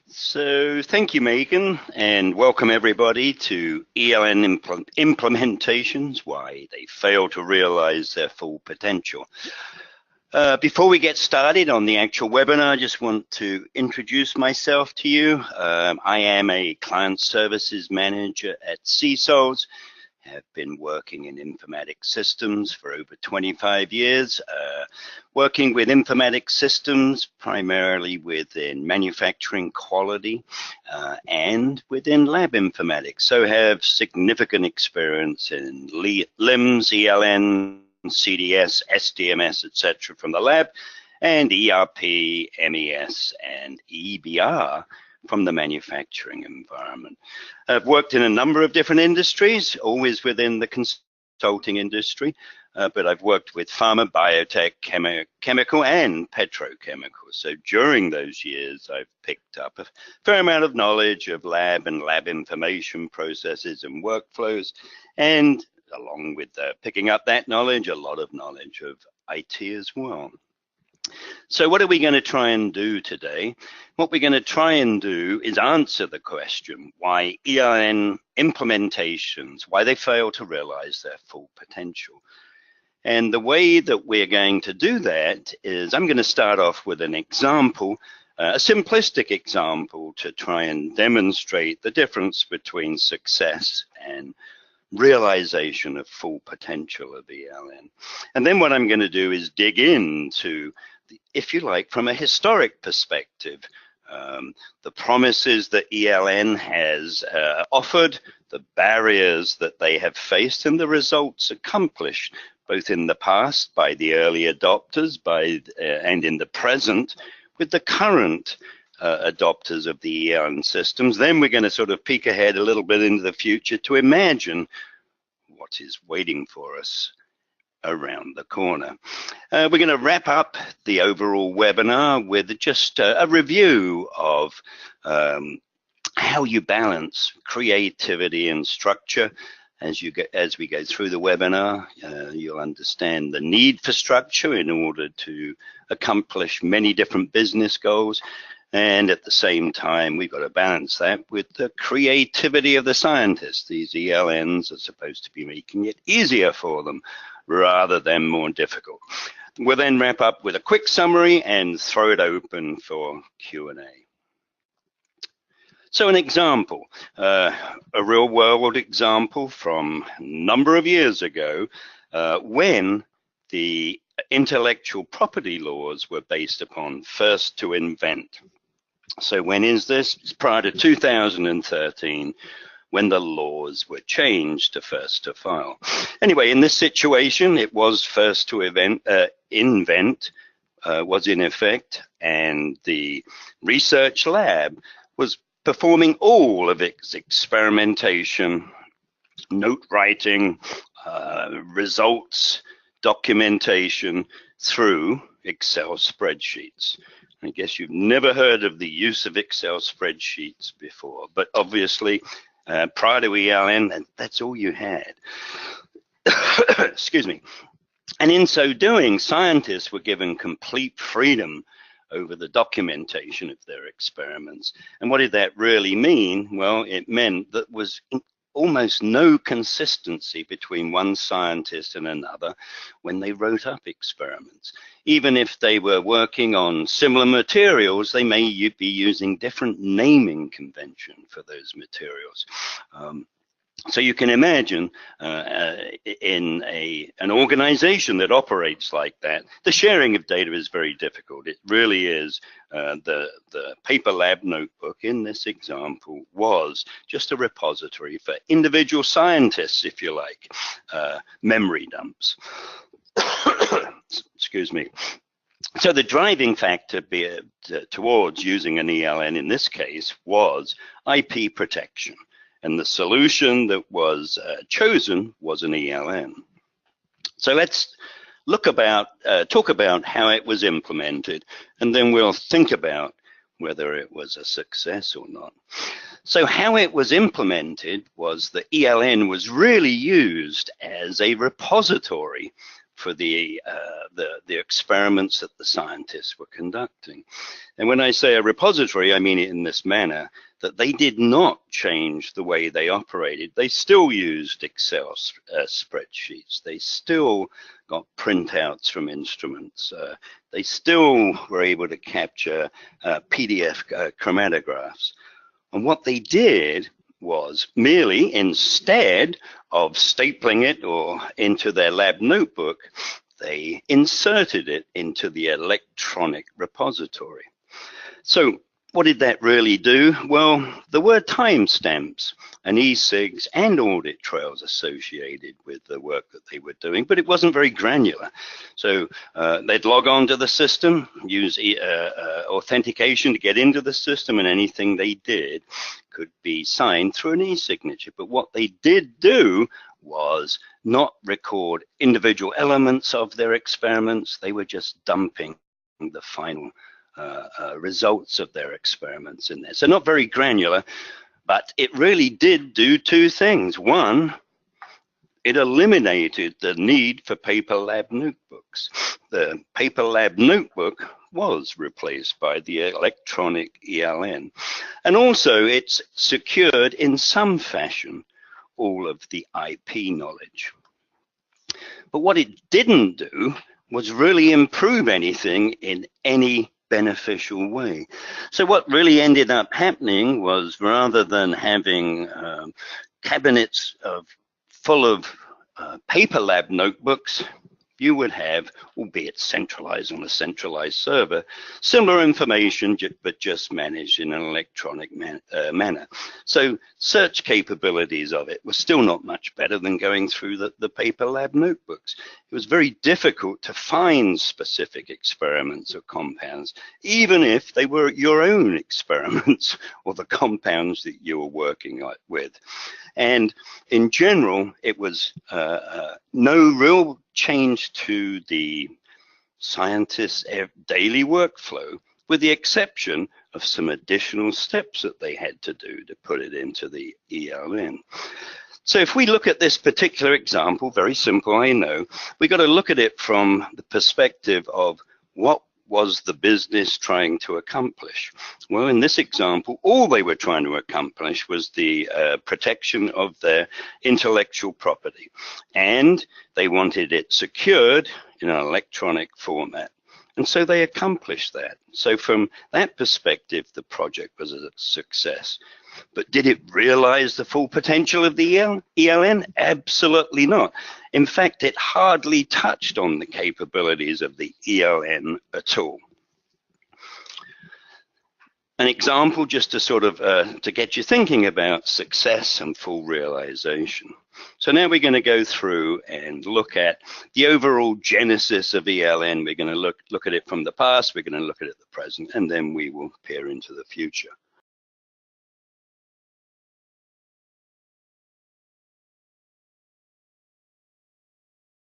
So thank you, Megan, and welcome everybody to ELN Implementations, why they fail to realize their full potential. Before we get started on the actual webinar, I just want to introduce myself to you. I am a client services manager at CSols. Have been working in informatic systems for over 25 years, working with informatic systems primarily within manufacturing quality and within lab informatics. So have significant experience in LIMS, ELN, CDS, SDMS, etc. from the lab, and ERP, MES, and EBR from the manufacturing environment. I've worked in a number of different industries, always within the consulting industry, but I've worked with pharma, biotech, chemical, and petrochemical. So during those years, I've picked up a fair amount of knowledge of lab and lab information processes and workflows, and along with picking up that knowledge, a lot of knowledge of IT as well. So what are we going to try and do today? What we're going to try and do is answer the question why ELN implementations, why they fail to realize their full potential. And the way that we're going to do that is I'm going to start off with an example, a simplistic example to try and demonstrate the difference between success and realization of full potential of ELN. And then what I'm going to do is dig into, if you like, from a historic perspective, the promises that ELN has offered, the barriers that they have faced, and the results accomplished, both in the past by the early adopters and in the present with the current adopters of the ELN systems. Then we're going to sort of peek ahead a little bit into the future to imagine what is waiting for us around the corner. We're going to wrap up the overall webinar with just a review of how you balance creativity and structure. As we go through the webinar, you'll understand the need for structure in order to accomplish many different business goals. And at the same time, we've got to balance that with the creativity of the scientists. These ELNs are supposed to be making it easier for them rather than more difficult. We'll then wrap up with a quick summary and throw it open for Q&A. So an example, a real world example from a number of years ago when the intellectual property laws were based upon first to invent. So when is this? It's prior to 2013, when the laws were changed to first to file. Anyway, in this situation, it was first to invent was in effect, and the research lab was performing all of its experimentation, note writing, results, documentation through Excel spreadsheets. I guess you've never heard of the use of Excel spreadsheets before, but obviously prior to ELN, that's all you had. Excuse me. And in so doing, scientists were given complete freedom over the documentation of their experiments. And what did that really mean? Well, it meant that was almost no consistency between one scientist and another when they wrote up experiments. Even if they were working on similar materials, they may be using different naming convention for those materials. So you can imagine in an organization that operates like that, the sharing of data is very difficult. It really is. The paper lab notebook in this example was just a repository for individual scientists, if you like, memory dumps. Excuse me. So the driving factor towards using an ELN in this case was IP protection. And the solution that was chosen was an ELN. So let's talk about how it was implemented, and then we'll think about whether it was a success or not. So how it was implemented was the ELN was really used as a repository for the experiments that the scientists were conducting. And when I say a repository, I mean it in this manner, that they did not change the way they operated. They still used Excel spreadsheets. They still got printouts from instruments. They still were able to capture PDF chromatographs. And what they did was merely, instead of stapling it or into their lab notebook, they inserted it into the electronic repository. So what did that really do? Well, there were timestamps and e-cigs and audit trails associated with the work that they were doing, but it wasn't very granular. So they'd log on to the system, use authentication to get into the system, and anything they did could be signed through an e-signature. But what they did do was not record individual elements of their experiments. They were just dumping the final results of their experiments in there. So not very granular, but it really did do two things. One, it eliminated the need for paper lab notebooks. The paper lab notebook was replaced by the electronic ELN. And also it's secured in some fashion all of the IP knowledge. But what it didn't do was really improve anything in any beneficial way. So what really ended up happening was, rather than having cabinets full of paper lab notebooks, you would have, albeit centralized on a centralized server, similar information, but just managed in an electronic manner. So search capabilities of it were still not much better than going through the paper lab notebooks. It was very difficult to find specific experiments or compounds, even if they were your own experiments or the compounds that you were working with. And in general, it was no real change to the scientists' daily workflow, with the exception of some additional steps that they had to do to put it into the ELN. So if we look at this particular example, very simple, I know, we got to look at it from the perspective of what was the business trying to accomplish? Well, in this example, all they were trying to accomplish was the protection of their intellectual property, and they wanted it secured in an electronic format. And so they accomplished that. So from that perspective, the project was a success. But did it realize the full potential of the ELN? Absolutely not. In fact, it hardly touched on the capabilities of the ELN at all. An example just to sort of to get you thinking about success and full realization. So now we're going to go through and look at the overall genesis of ELN. We're going to look at it from the past, we're going to look at it the present, and then we will peer into the future.